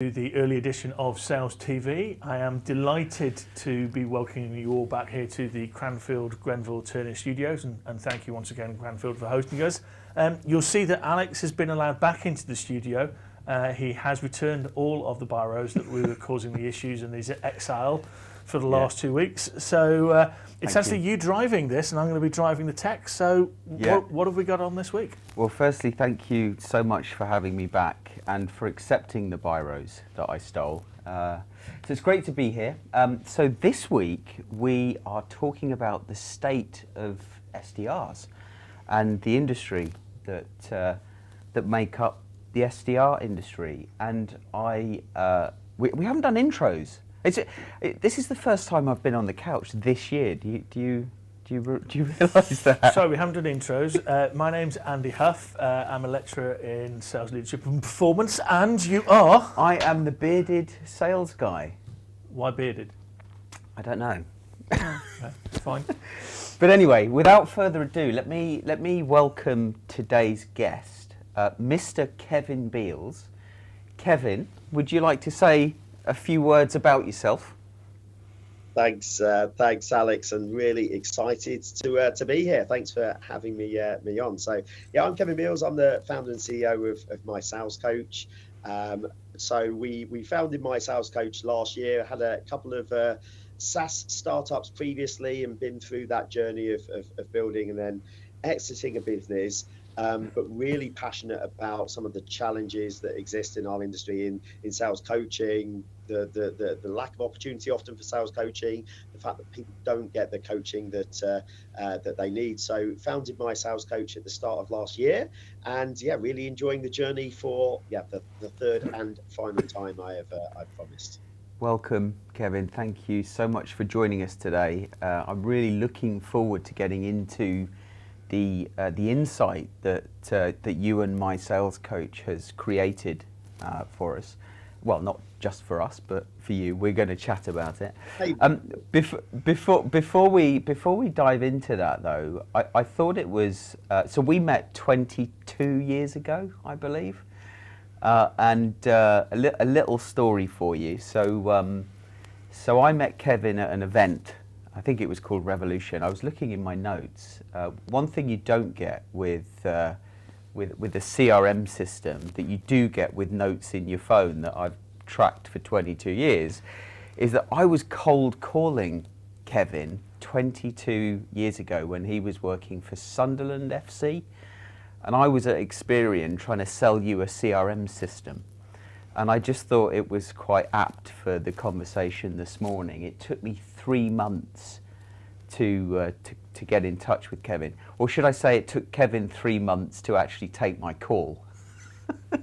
To the early edition of Sales TV. I am delighted to be welcoming you all back here to the Cranfield Grenville Turner Studios, and thank you once again, Cranfield, for hosting us. You'll see that Alex has been allowed back into the studio. He has returned all of the biros that we were causing the issues, and he's exile for the last 2 weeks. So it's actually you driving this, and I'm going to be driving the tech. So what have we got on this week? Well, firstly, thank you so much for having me back and for accepting the biros that I stole. So it's great to be here. So this week we are talking about the state of SDRs and the industry that make up the SDR industry. And we haven't done intros. This is the first time I've been on the couch this year. Do you realise that? Sorry, we haven't done intros. My name's Andy Huff. I'm a lecturer in sales leadership and performance, and you are? I am the bearded sales guy. Why bearded? I don't know. Fine. But anyway, without further ado, let me welcome today's guest, Mr. Kevin Beales. Kevin, would you like to say a few words about yourself? Thanks, Alex, and really excited to be here. Thanks for having me on. So, I'm Kevin Beales. I'm the founder and CEO of MySalesCoach. So we founded MySalesCoach last year. Had a couple of SaaS startups previously, and been through that journey of building and then exiting a business. But really passionate about some of the challenges that exist in our industry in sales coaching, the lack of opportunity often for sales coaching, the fact that people don't get the coaching that they need. So founded MySalesCoach at the start of last year, and really enjoying the journey for the third and final time I've promised. Welcome, Kevin. Thank you so much for joining us today. I'm really looking forward to getting into the insight that you and MySalesCoach has created for us. Well, not just for us, but for you. We're going to chat about it. Before we dive into that, though, I thought it was so we met 22 years ago, I believe, and a little story for you. So I met Kevin at an event. I think it was called Revolution. I was looking in my notes. One thing you don't get with the CRM system that you do get with notes in your phone that I've tracked for 22 years is that I was cold calling Kevin 22 years ago when he was working for Sunderland FC, and I was at Experian trying to sell you a CRM system. And I just thought it was quite apt for the conversation this morning. It took me 3 months to get in touch with Kevin. Or should I say it took Kevin 3 months to actually take my call?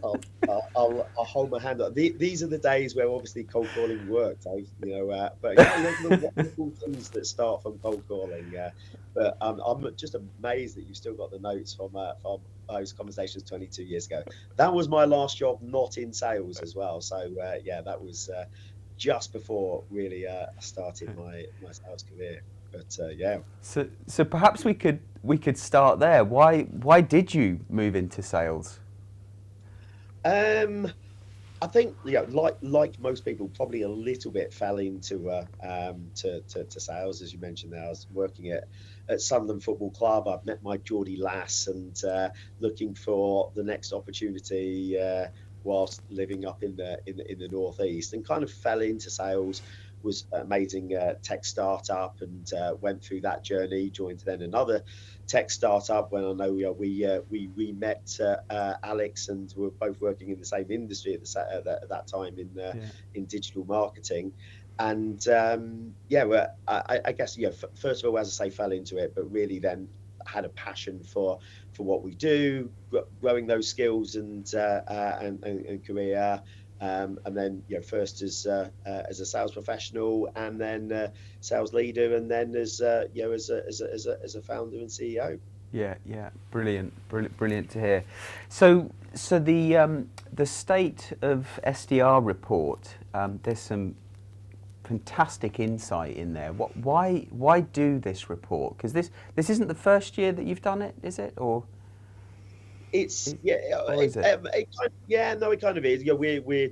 I'll hold my hand up. These are the days where obviously cold calling worked, but the wonderful things that start from cold calling. But I'm just amazed that you've still got the notes from those conversations 22 years ago. That was my last job, not in sales as well. So that was just before really I started my sales career. But So perhaps we could start there. Why did you move into sales? I think like most people, probably a little bit fell into to sales, as you mentioned. There, I was working at Sunderland Football Club. I've met my Geordie lass, and looking for the next opportunity whilst living up in the northeast, and kind of fell into sales. Was an amazing tech startup, and went through that journey. Joined then another tech startup when I know we met Alex, and were both working in the same industry at that time in digital marketing. And I guess first of all, as I say, fell into it, but really then had a passion for what we do, growing those skills and career. And then first as a sales professional, and then sales leader, and then as a founder and CEO. Yeah, brilliant to hear. So the state of SDR report. There's some fantastic insight in there. Why do this report? Because this isn't the first year that you've done it, is it? Or it's it kind of is. We're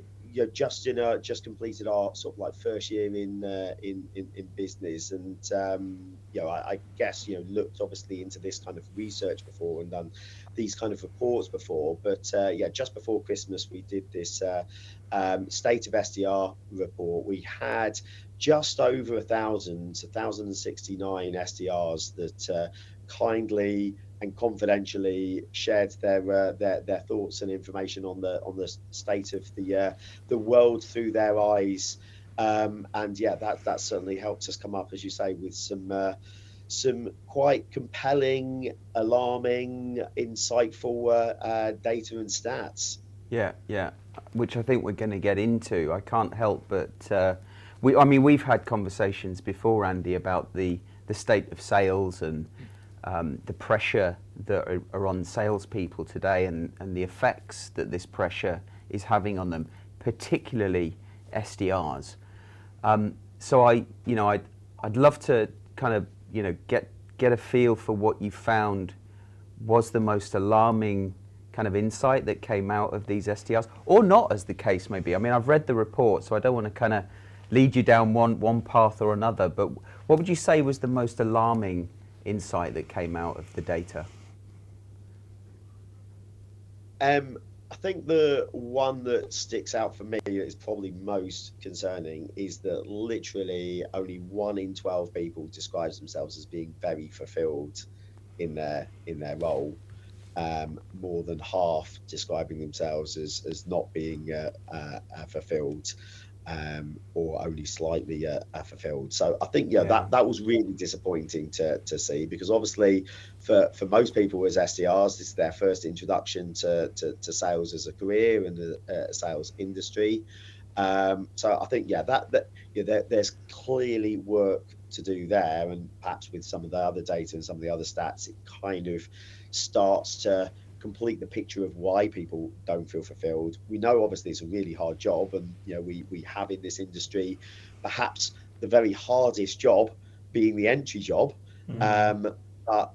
just completed our sort of like first year in business, and I guess looked obviously into this kind of research before and done these kind of reports before, but just before Christmas we did this state of SDR report. We had just over 1,069 SDRs that kindly and confidentially shared their thoughts and information on the state of the world through their eyes, and that certainly helped us come up, as you say, with some quite compelling, alarming, insightful data and stats. Yeah, which I think we're going to get into. I can't help but we've had conversations before, Andy, about the state of sales and the pressure that are on salespeople today, and the effects that this pressure is having on them, particularly SDRs. So I'd love to kind of get a feel for what you found was the most alarming kind of insight that came out of these SDRs, or not, as the case may be. I mean, I've read the report, so I don't want to kind of lead you down one path or another, but what would you say was the most alarming insight that came out of the data? I think the one that sticks out for me is probably most concerning is that literally only 1 in 12 people describes themselves as being very fulfilled in their role. More than half describing themselves as not being fulfilled, or only slightly fulfilled. So I think that was really disappointing to see, because obviously for most people as SDRs, this is their first introduction to sales as a career and a sales industry. So I think there's clearly work to do there, and perhaps with some of the other data and some of the other stats, it kind of starts to complete the picture of why people don't feel fulfilled. We know obviously it's a really hard job, and we have in this industry perhaps the very hardest job being the entry job. But I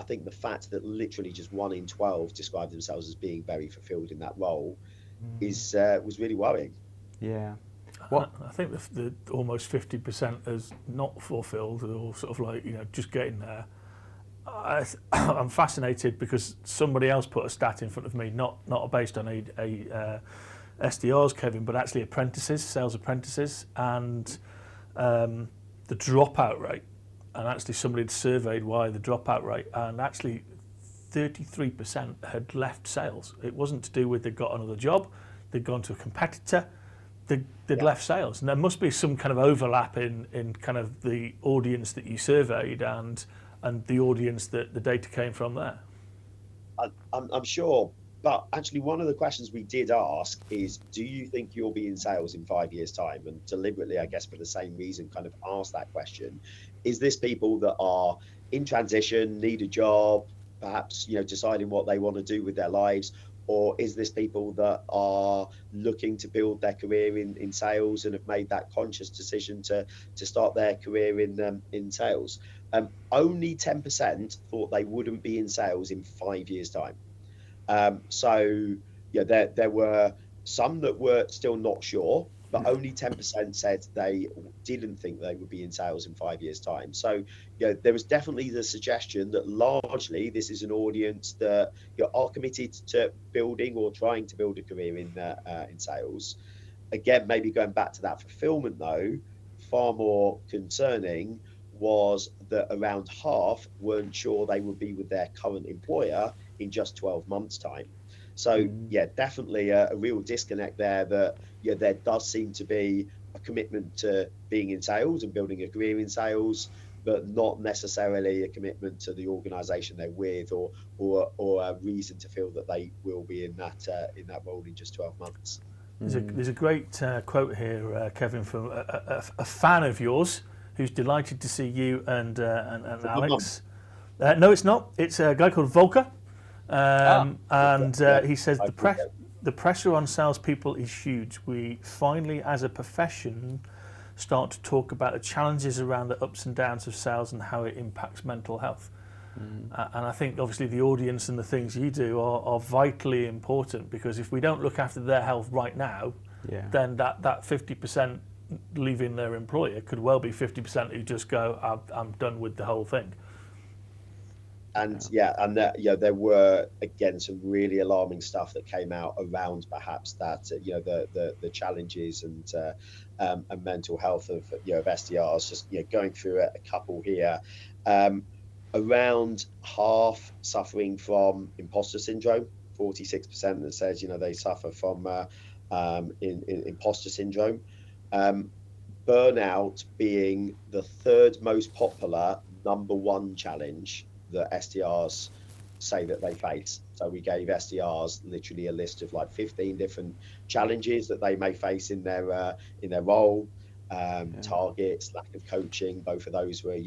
think the fact that literally just 1 in 12 describe themselves as being very fulfilled in that role was really worrying. Yeah. What I think the almost 50% is not fulfilled, or sort of like just getting there. I'm fascinated because somebody else put a stat in front of me, not based on a SDRs, Kevin, but actually apprentices, sales apprentices, and the dropout rate. And actually somebody had surveyed why the dropout rate, and actually 33% had left sales. It wasn't to do with they'd got another job, they'd gone to a competitor, they'd left sales. And there must be some kind of overlap in kind of the audience that you surveyed and the audience that the data came from there. I'm sure, but actually one of the questions we did ask is, do you think you'll be in sales in 5 years' time? And deliberately, I guess for the same reason, kind of asked that question. Is this people that are in transition, need a job, perhaps deciding what they want to do with their lives, or is this people that are looking to build their career in sales and have made that conscious decision to start their career in sales? Only 10% thought they wouldn't be in sales in 5 years' time. So there were some that were still not sure, but only 10% said they didn't think they would be in sales in 5 years' time. So there was definitely the suggestion that largely this is an audience that are committed to building or trying to build a career in sales. Again, maybe going back to that fulfillment though, far more concerning was that around half weren't sure they would be with their current employer in just 12 months' time. So definitely a real disconnect there, that there does seem to be a commitment to being in sales and building a career in sales, but not necessarily a commitment to the organization they're with, or a reason to feel that they will be in that role in just 12 months. There's a great quote here, Kevin, from a fan of yours who's delighted to see you and Alex. No, it's not. It's a guy called Volker. He says the pressure on salespeople is huge. We finally, as a profession, start to talk about the challenges around the ups and downs of sales and how it impacts mental health. And I think obviously the audience and the things you do are vitally important, because if we don't look after their health right now, then that 50% leaving their employer could well be 50% who just go, I'm done with the whole thing. And there were again some really alarming stuff that came out around perhaps that the challenges and mental health of of SDRs. Just going through a couple here, around half suffering from imposter syndrome. 46% that says they suffer from imposter syndrome. Burnout being the third most popular #1 challenge that SDRs say that they face. So we gave SDRs literally a list of like 15 different challenges that they may face in their role. Targets, lack of coaching, both of those were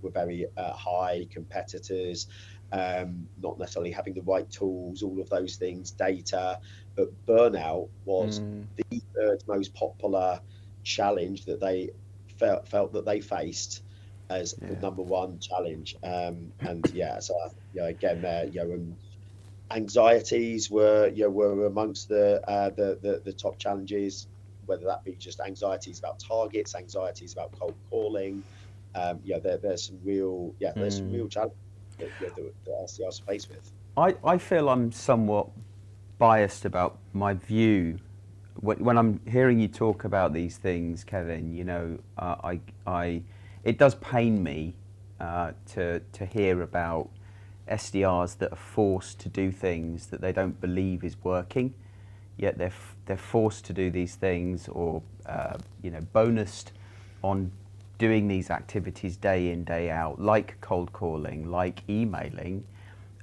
were very high. Competitors, not necessarily having the right tools, all of those things, data. But burnout was the third most popular challenge that they felt that they faced as the #1 challenge. Anxieties were amongst the top challenges, whether that be just anxieties about targets, anxieties about cold calling. There's some real challenges that SDRs are faced with. I feel I'm somewhat biased about my view when I'm hearing you talk about these things, Kevin. It does pain me to hear about SDRs that are forced to do things that they don't believe is working, yet they're forced to do these things, or bonused on doing these activities day in, day out, like cold calling, like emailing,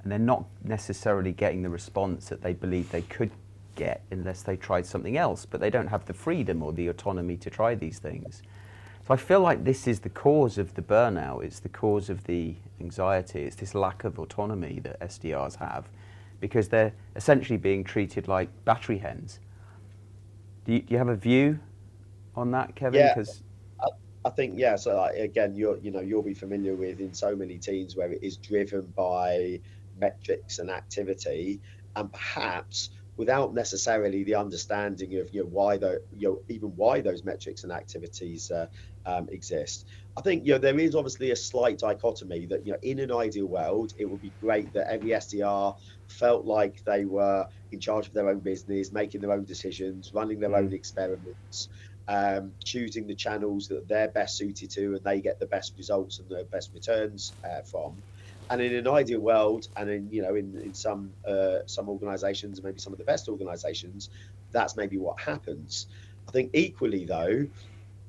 and they're not necessarily getting the response that they believe they could get unless they tried something else, but they don't have the freedom or the autonomy to try these things. So I feel like this is the cause of the burnout, it's the cause of the anxiety, it's this lack of autonomy that SDRs have, because they're essentially being treated like battery hens. Do you have a view on that, Kevin? Yeah, I think, so again, you'll be familiar with, in so many teams where it is driven by metrics and activity, and perhaps without necessarily the understanding of why those metrics and activities exist. I think there is obviously a slight dichotomy that in an ideal world it would be great that every SDR felt like they were in charge of their own business, making their own decisions, running their own experiments, choosing the channels that they're best suited to and they get the best results and the best returns from. And in an ideal world, and in some organisations, maybe some of the best organisations, that's maybe what happens. I think equally though,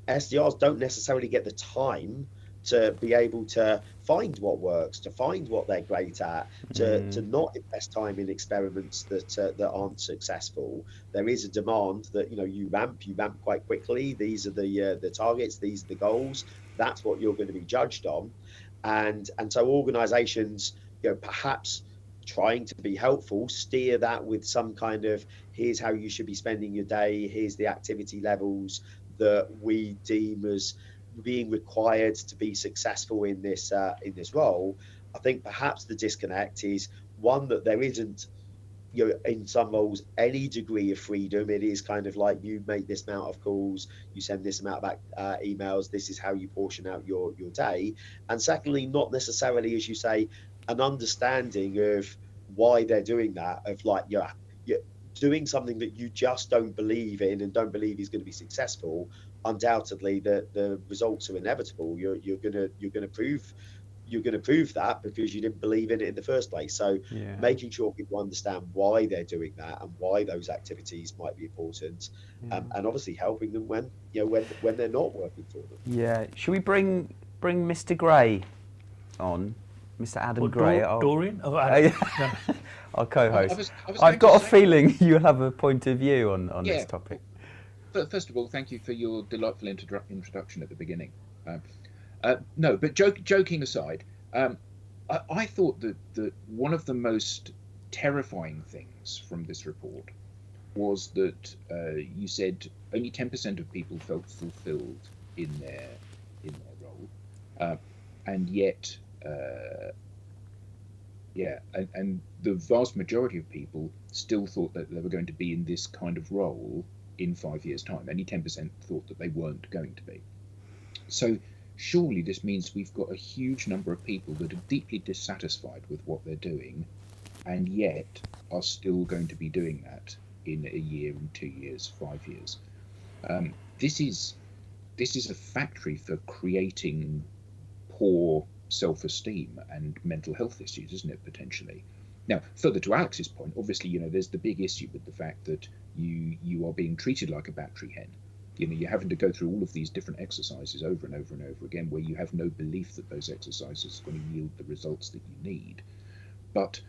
SDRs don't necessarily get the time to be able to find what works, to find what they're great at, to not invest time in experiments that aren't successful. There is a demand that you ramp quite quickly. These are the targets, these are the goals. That's what you're going to be judged on. And so organizations, perhaps trying to be helpful, steer that with some kind of, here's how you should be spending your day, here's the activity levels that we deem as being required to be successful in this role. I think perhaps the disconnect is one, that there isn't in some roles any degree of freedom. It is kind of like, you make this amount of calls, you send this amount of emails, this is how you portion out your day. And secondly, not necessarily, as you say, an understanding of why they're doing that, of like you're doing something that you just don't believe in and don't believe is going to be successful. Undoubtedly the results are inevitable. You're gonna prove that because you didn't believe in it in the first place. So making sure people understand why they're doing that and why those activities might be important, and obviously helping them when they're not working for them. Yeah. Should we bring Mr. Gray on? Mr. Adam Gray. Dorian? Our co-host. I've got a feeling you'll have a point of view on this topic. First of all, thank you for your delightful introduction at the beginning. No, but joking aside, I thought that one of the most terrifying things from this report was that you said only 10% of people felt fulfilled in their role, and yet Yeah, and the vast majority of people still thought that they were going to be in this kind of role in 5 years' time. Only 10% thought that they weren't going to be. So surely this means we've got a huge number of people that are deeply dissatisfied with what they're doing, and yet are still going to be doing that in a year, in 2 years, 5 years. This is a factory for creating poor self-esteem and mental health issues, isn't it, potentially? Now, further to Alex's point, obviously, there's the big issue with the fact that you are being treated like a battery hen. You're having to go through all of these different exercises over and over and over again, where you have no belief that those exercises are going to yield the results that you need. But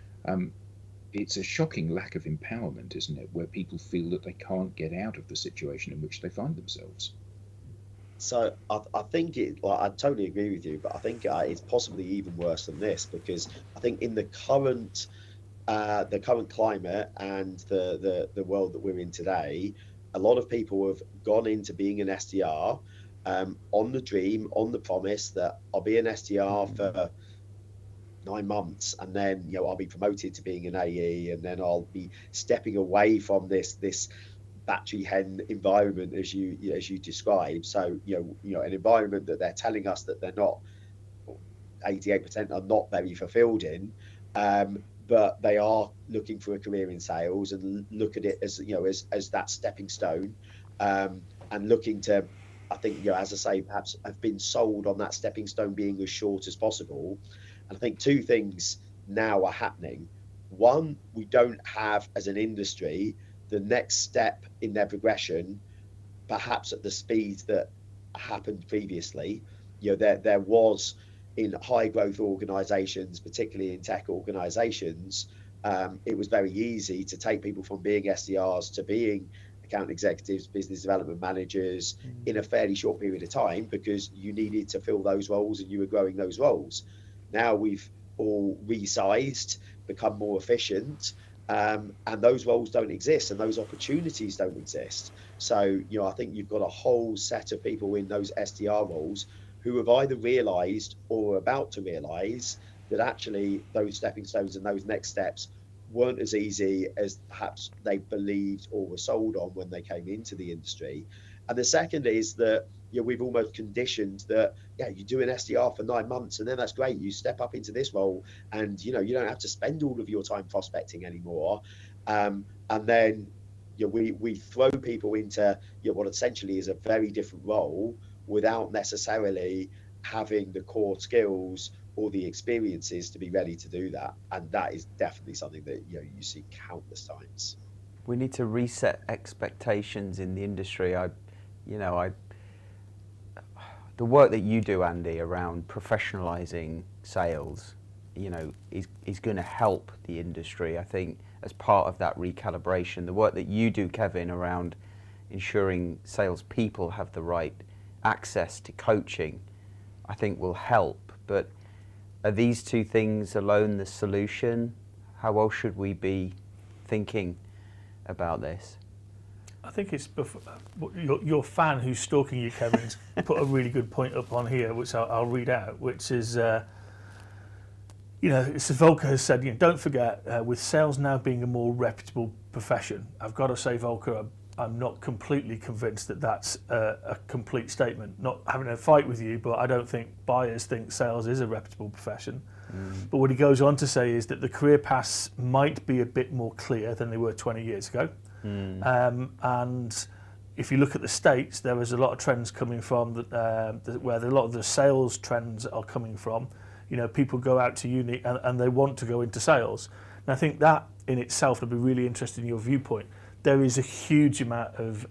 it's a shocking lack of empowerment, isn't it, where people feel that they can't get out of the situation in which they find themselves. So I think I totally agree with you, but I think it's possibly even worse than this, because I think in the current climate and the world that we're in today, a lot of people have gone into being an SDR on the dream, on the promise that I'll be an SDR for 9 months, and then I'll be promoted to being an AE, and then I'll be stepping away from this battery hen environment as you describe. So an environment that they're telling us that they're not, 88% are not very fulfilled in, but they are looking for a career in sales and look at it as as that stepping stone, and looking to, I think, as I say, perhaps have been sold on that stepping stone being as short as possible. And I think two things now are happening. One, we don't have, as an industry, the next step in their progression, perhaps at the speed that happened previously. There was, in high growth organizations, particularly in tech organizations, it was very easy to take people from being SDRs to being account executives, business development managers in a fairly short period of time, because you needed to fill those roles and you were growing those roles. Now we've all resized, become more efficient, and those roles don't exist and those opportunities don't exist. So, I think you've got a whole set of people in those SDR roles who have either realized or are about to realize that actually those stepping stones and those next steps weren't as easy as perhaps they believed or were sold on when they came into the industry. And the second is that we've almost conditioned that, you do an SDR for 9 months and then that's great. You step up into this role and, you don't have to spend all of your time prospecting anymore. And then we throw people into what essentially is a very different role without necessarily having the core skills or the experiences to be ready to do that. And that is definitely something that you see countless times. We need to reset expectations in the industry. The work that you do, Andy, around professionalizing sales, is going to help the industry. I think as part of that recalibration, the work that you do, Kevin, around ensuring salespeople have the right access to coaching, I think will help. But are these two things alone the solution? How else should we be thinking about this? I think it's your fan who's stalking you, Kevin's put a really good point up on here, which I'll read out, which is, Volker has said, don't forget, with sales now being a more reputable profession, I've got to say, Volker, I'm not completely convinced that that's a complete statement. Not having a fight with you, but I don't think buyers think sales is a reputable profession. But what he goes on to say is that the career paths might be a bit more clear than they were 20 years ago. And if you look at the States, there is a lot of trends coming from where a lot of the sales trends are coming from. People go out to uni and they want to go into sales. And I think that in itself would be really interesting in your viewpoint. There is a huge amount of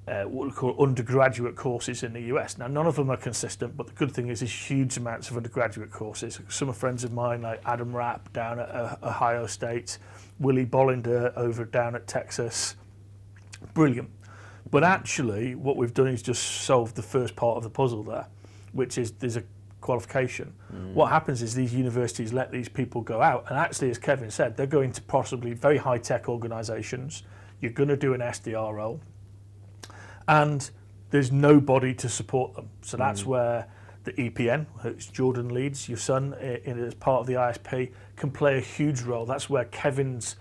what we call undergraduate courses in the US. Now, none of them are consistent, but the good thing is there's huge amounts of undergraduate courses. Some are friends of mine, like Adam Rapp down at Ohio State, Willie Bollinger over down at Texas. Brilliant. But actually, what we've done is just solved the first part of the puzzle there, which is there's a qualification. What happens is these universities let these people go out, and actually, as Kevin said, they're going to possibly very high-tech organisations. You're going to do an SDR role, and there's nobody to support them. So that's where the EPN, which Jordan leads, your son, as part of the ISP, can play a huge role. That's where Kevin's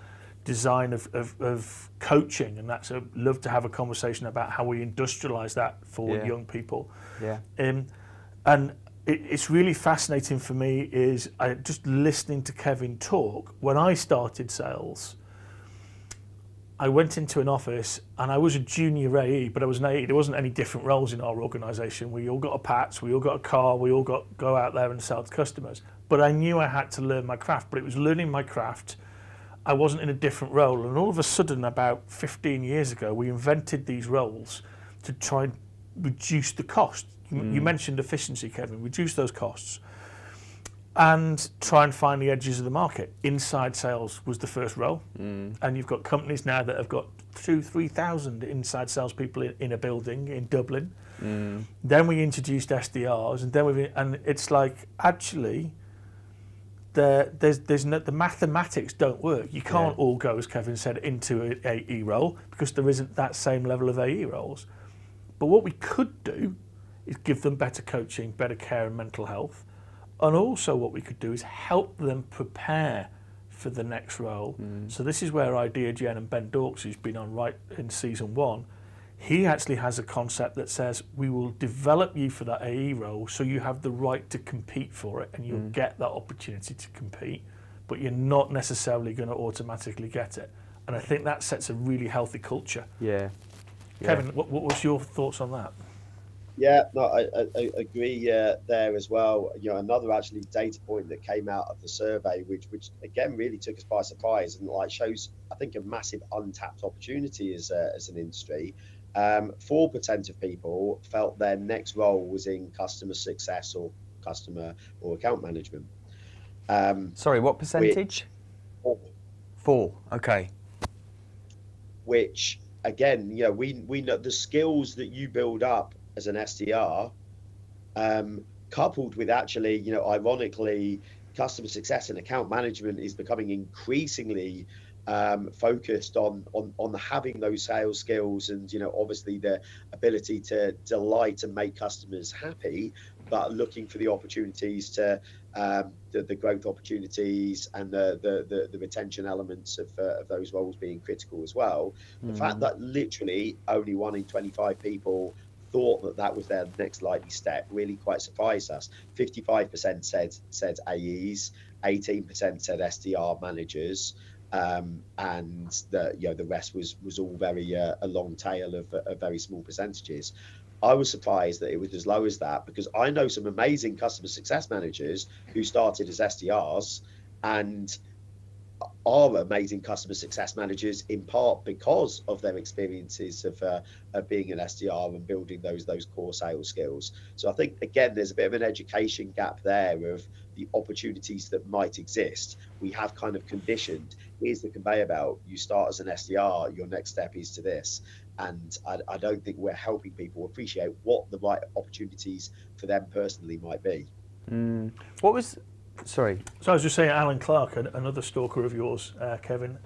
design of coaching, and that's I'd love to have a conversation about how we industrialize that for young people. Yeah. And it's really fascinating for me is just listening to Kevin talk. When I started sales, I went into an office and I was a junior AE, but I was an AE. There wasn't any different roles in our organisation. We all got a patch, we all got a car, we all go out there and sell to customers. But I knew I had to learn my craft, but it was learning my craft. I wasn't in a different role. And all of a sudden, about 15 years ago, we invented these roles to try and reduce the cost. You mentioned efficiency, Kevin, reduce those costs and try and find the edges of the market. Inside sales was the first role. And you've got companies now that have got 2,000-3,000 inside salespeopeople in a building in Dublin. Then we introduced SDRs, and it's like, actually, there's no, the mathematics don't work. You can't all go, as Kevin said, into an AE role because there isn't that same level of AE roles. But what we could do is give them better coaching, better care and mental health. And also what we could do is help them prepare for the next role. So this is where Idea Gen and Ben Dorks, who's been on right in season 1, he actually has a concept that says we will develop you for that AE role so you have the right to compete for it and you'll get that opportunity to compete, but you're not necessarily going to automatically get it. And I think that sets a really healthy culture. Yeah. Kevin, what was your thoughts on that? Yeah, no, I agree there as well. You know, another actually data point that came out of the survey, which again really took us by surprise and like shows, I think, a massive untapped opportunity as an industry. 4% of people felt their next role was in customer success or customer or account management. Sorry, what percentage? 4. Okay. Which again, you know, we know the skills that you build up as an SDR, coupled with actually, you know, ironically, customer success and account management is becoming increasingly focused on having those sales skills and, you know, obviously the ability to delight and make customers happy, but looking for the opportunities to the growth opportunities and the retention elements of those roles being critical as well. The fact that literally only 1 in 25 people thought that was their next likely step really quite surprised us. 55% said AEs, 18% said SDR managers, and the rest was all very a long tail of very small percentages. I was surprised that it was as low as that because I know some amazing customer success managers who started as SDRs and are amazing customer success managers in part because of their experiences of being an SDR and building those core sales skills. So I think, again, there's a bit of an education gap there of the opportunities that might exist. We have kind of conditioned, here's the conveyor belt, you start as an SDR, your next step is to this. And I don't think we're helping people appreciate what the right opportunities for them personally might be. Sorry. So I was just saying, Alan Clark, another stalker of yours, Kevin,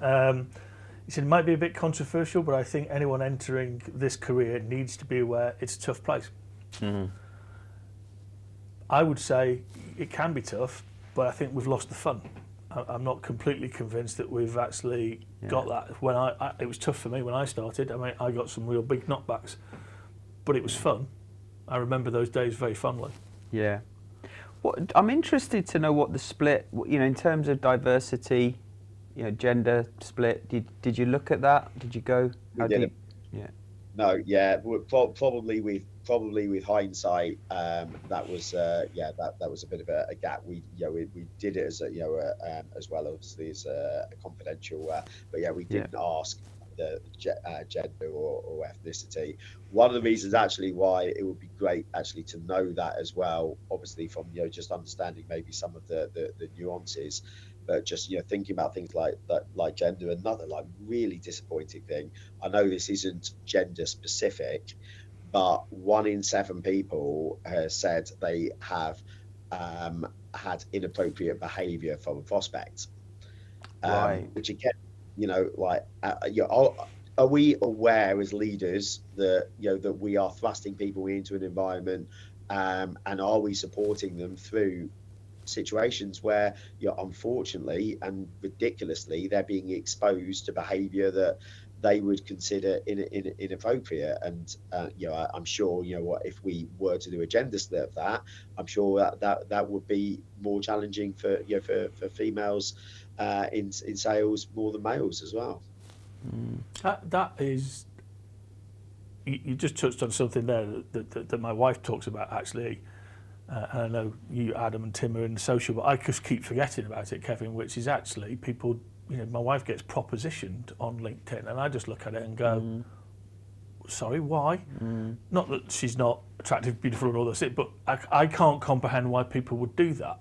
he said it might be a bit controversial, but I think anyone entering this career needs to be aware it's a tough place. I would say it can be tough, but I think we've lost the fun. I'm not completely convinced that we've actually got that. When it was tough for me when I started. I mean, I got some real big knockbacks, but it was fun. I remember those days very fondly. Yeah. I'm interested to know what the split, you know, in terms of diversity, you know, gender split. Did you look at that? Did you go? We did. Yeah. No, yeah, probably with hindsight, that was that was a bit of a gap. We did it as as well, obviously, as a confidential, but yeah, we didn't ask the gender or ethnicity. One of the reasons actually why it would be great actually to know that as well, obviously from just understanding maybe some of the nuances, but just thinking about things like gender. Another really disappointing thing, I know this isn't gender specific, but 1 in 7 people has said they have had inappropriate behavior from a prospect, right. Which again, are we aware as leaders that that we are thrusting people into an environment and are we supporting them through situations where, unfortunately and ridiculously, they're being exposed to behaviour that they would consider inappropriate. And I'm sure, if we were to do a gender split of that, I'm sure that would be more challenging for females in sales more than males as well. That is, you just touched on something there that my wife talks about, actually. And I know you, Adam, and Tim are in the social, but I just keep forgetting about it, Kevin, which is actually people, my wife gets propositioned on LinkedIn, and I just look at it and go, sorry, why? Not that she's not attractive, beautiful, and all this, but I can't comprehend why people would do that.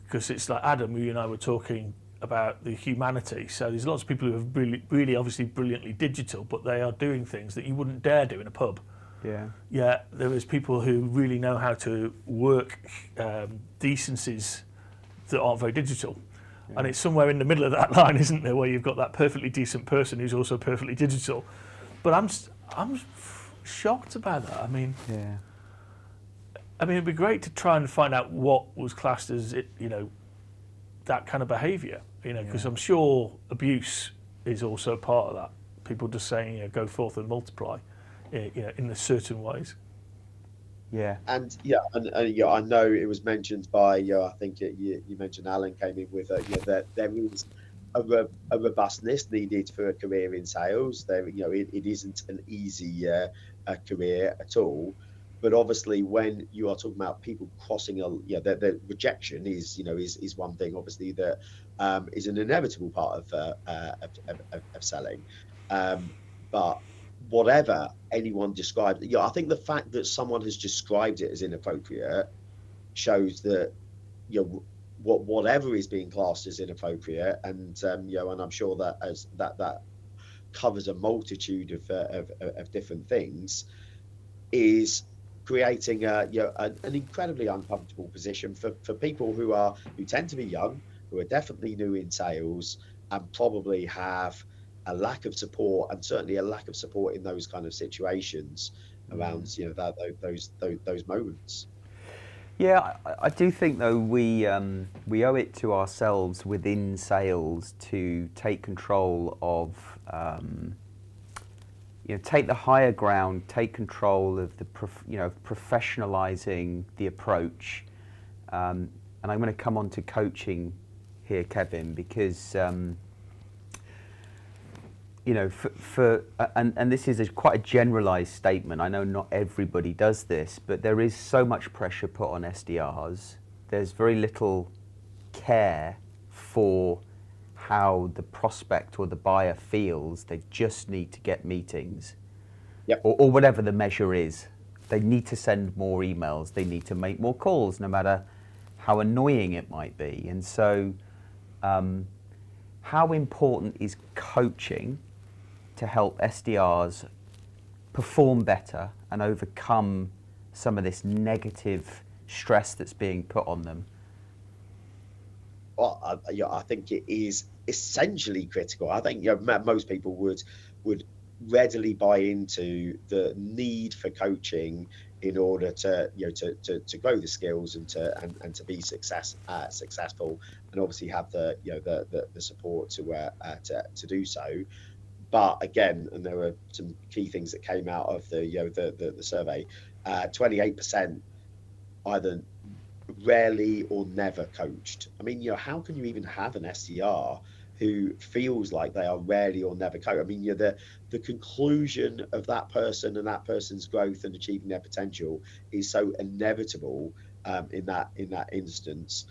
Because it's like, Adam, you and I were talking about the humanity. So there's lots of people who are really obviously brilliantly digital, but they are doing things that you wouldn't dare do in a pub. Yeah, there is people who really know how to work decencies that aren't very digital. And it's somewhere in the middle of that line, isn't there, where you've got that perfectly decent person who's also perfectly digital. But I'm shocked about that. I mean, it'd be great to try and find out what was classed as that kind of behaviour. Because I'm sure abuse is also part of that. People just saying, go forth and multiply, in certain ways. And I know it was mentioned by I think you mentioned Alan came in with that there is a robustness needed for a career in sales. There, it isn't an easy career at all. But obviously, when you are talking about people crossing the rejection is one thing. Obviously, that is an inevitable part of selling. But whatever anyone described, I think the fact that someone has described it as inappropriate shows that whatever is being classed as inappropriate, and and I'm sure that as that covers a multitude of different things, is creating an incredibly uncomfortable position for people who tend to be young, who are definitely new in sales, and probably have a lack of support, and certainly a lack of support in those kind of situations around those moments. I do think though we owe it to ourselves within sales to take control of take the higher ground, take control of the professionalizing the approach, and I'm going to come on to coaching here, Kevin, because and this is quite a generalized statement. I know not everybody does this, but there is so much pressure put on SDRs. There's very little care for how the prospect or the buyer feels. They just need to get meetings, or whatever the measure is. They need to send more emails. They need to make more calls, no matter how annoying it might be. And so, how important is coaching to help SDRs perform better and overcome some of this negative stress that's being put on them? Well, I think it is essentially critical. I think most people would readily buy into the need for coaching in order to grow the skills and to be successful, and obviously have the support to do so. But again, and there were some key things that came out of the survey. 28% either rarely or never coached. I mean, how can you even have an SDR who feels like they are rarely or never coached? I mean, the conclusion of that person and that person's growth and achieving their potential is so inevitable in that instance.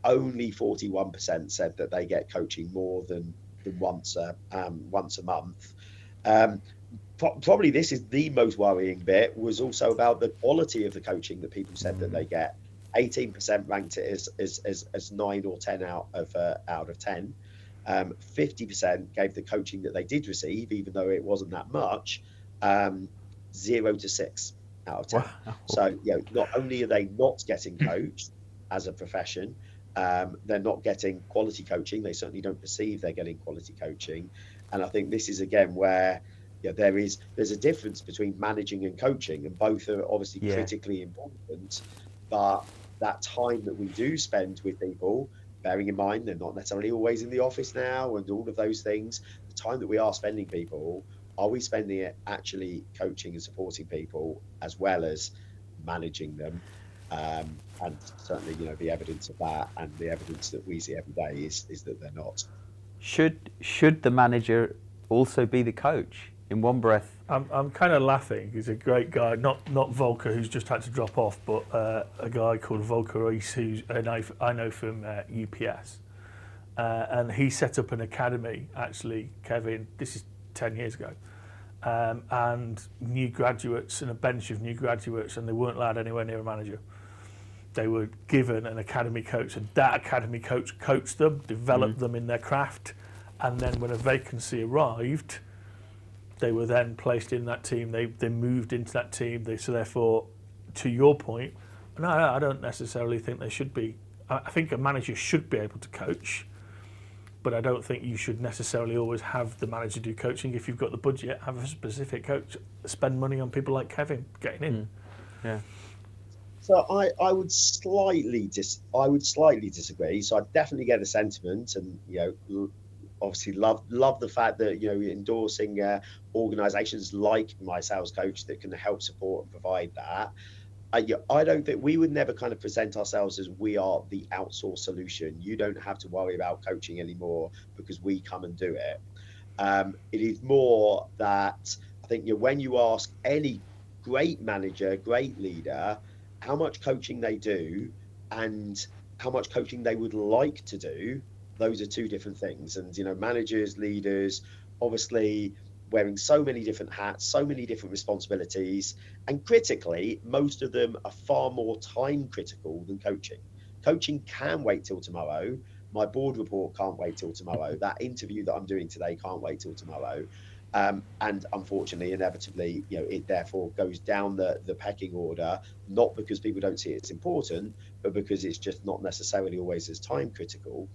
Only 41% said that they get coaching more than once a month. Probably this is the most worrying bit, was also about the quality of the coaching that people said that they get. 18% ranked it as 9 or 10 out of 10. 50% gave the coaching that they did receive, even though it wasn't that much, 0 to 6 out of 10. Wow. So not only are they not getting coached as a profession, they're not getting quality coaching. They certainly don't perceive they're getting quality coaching. And I think this is again where there's a difference between managing and coaching, and both are obviously critically important. But that time that we do spend with people, bearing in mind they're not necessarily always in the office now and all of those things, the time that we are spending people, are we spending it actually coaching and supporting people as well as managing them? And certainly, the evidence of that, and the evidence that we see every day is that they're not. Should the manager also be the coach in one breath? I'm kind of laughing. He's a great guy, not Volker, who's just had to drop off, but a guy called Volker Rees, who I know from UPS, and he set up an academy. Actually, Kevin, this is 10 years ago, and new graduates and a bench of new graduates, and they weren't allowed anywhere near a manager. They were given an academy coach, and that academy coach coached them, developed them in their craft, and then when a vacancy arrived, they were then placed in that team. They moved into that team. So therefore, to your point, no, I don't necessarily think they should be. I think a manager should be able to coach, but I don't think you should necessarily always have the manager do coaching. If you've got the budget, have a specific coach. Spend money on people like Kevin getting in. Yeah. So I would slightly disagree. So I definitely get the sentiment, and obviously love the fact that endorsing organisations like MySalesCoach that can help support and provide that. I don't think we would never kind of present ourselves as we are the outsourced solution. You don't have to worry about coaching anymore because we come and do it. It is more that I think when you ask any great manager, great leader, how much coaching they do and how much coaching they would like to do, those are two different things. And managers, leaders, obviously wearing so many different hats, so many different responsibilities, and critically, most of them are far more time critical than coaching. Coaching can wait till tomorrow. My board report can't wait till tomorrow. That interview that I'm doing today can't wait till tomorrow. And unfortunately, inevitably, it therefore goes down the pecking order, not because people don't see it as important, but because it's just not necessarily always as time critical.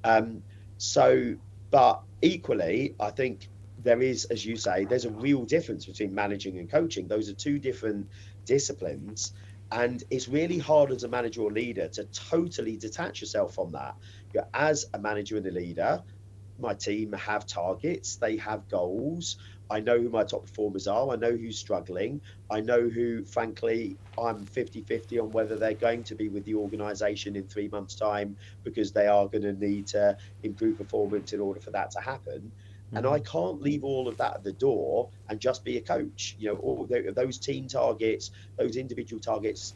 But equally, I think there is, as you say, there's a real difference between managing and coaching. Those are two different disciplines. And it's really hard as a manager or leader to totally detach yourself from that. As a manager and a leader, my team have targets, they have goals. I know who my top performers are. I know who's struggling. I know who, frankly, I'm 50-50 on whether they're going to be with the organisation in 3 months' time because they are going to need to improve performance in order for that to happen. And I can't leave all of that at the door and just be a coach. All those team targets, those individual targets,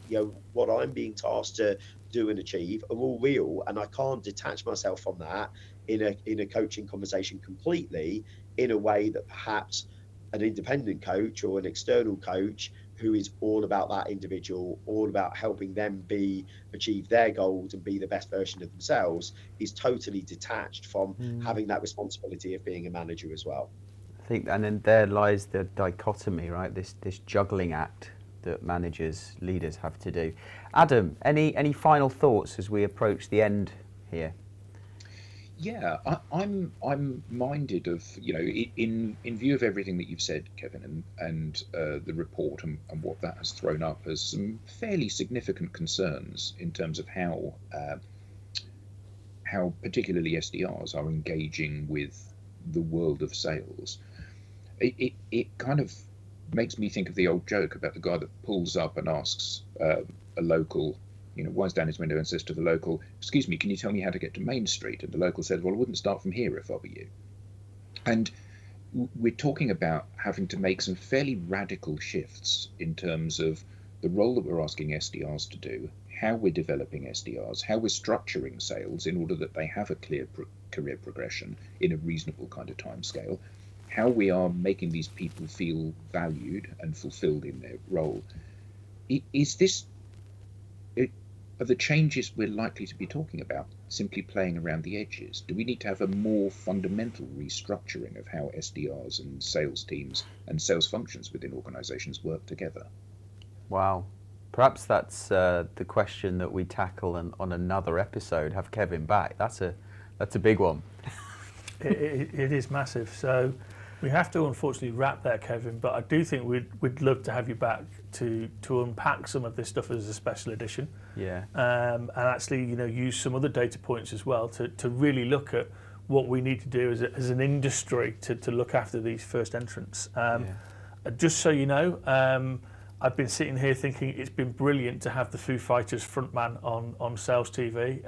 what I'm being tasked to do and achieve are all real, and I can't detach myself from that in a coaching conversation completely, in a way that perhaps an independent coach or an external coach who is all about that individual, all about helping them achieve their goals and be the best version of themselves, is totally detached from having that responsibility of being a manager as well. I think, and then there lies the dichotomy, right? This juggling act that managers, leaders have to do. Adam, any final thoughts as we approach the end here? Yeah, I'm minded of, in view of everything that you've said, Kevin, and the report and what that has thrown up as some fairly significant concerns in terms of how particularly SDRs are engaging with the world of sales. It kind of makes me think of the old joke about the guy that pulls up and asks a local, winds down his window and says to the local, "Excuse me, can you tell me how to get to Main Street?" And the local says, "Well, I wouldn't start from here if I were you." And we're talking about having to make some fairly radical shifts in terms of the role that we're asking SDRs to do, how we're developing SDRs, how we're structuring sales in order that they have a clear career progression in a reasonable kind of timescale, how we are making these people feel valued and fulfilled in their role. Are the changes we're likely to be talking about simply playing around the edges? Do we need to have a more fundamental restructuring of how SDRs and sales teams and sales functions within organizations work together? Wow. Perhaps that's the question that we tackle on another episode. Have Kevin back. That's a big one. It is massive. So We have to unfortunately wrap there, Kevin, but I do think we'd love to have you back to unpack some of this stuff as a special edition. Yeah. And actually, use some other data points as well to really look at what we need to do as an industry to look after these first entrants. Just so you know, I've been sitting here thinking it's been brilliant to have the Foo Fighters frontman on Sales TV.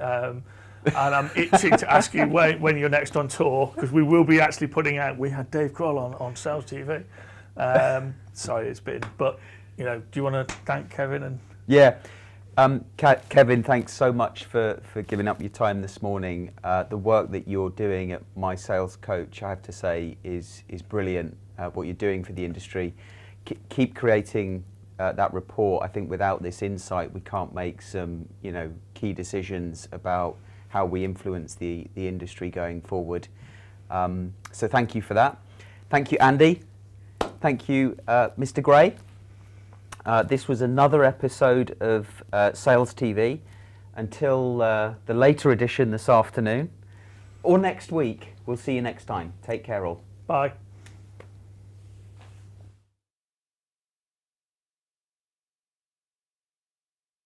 And I'm itching to ask you when you're next on tour, because we will be actually putting out, we had Dave Grohl on Sales TV. Sorry, it's been, but, do you want to thank Kevin? Yeah. Kevin, thanks so much for giving up your time this morning. The work that you're doing at MySalesCoach, I have to say, is brilliant. What you're doing for the industry. Keep creating that report. I think without this insight, we can't make some, key decisions about how we influence the industry going forward. So thank you for that. Thank you, Andy. Thank you, Mr. Gray. This was another episode of Sales TV. Until the later edition this afternoon, or next week. We'll see you next time. Take care all. Bye.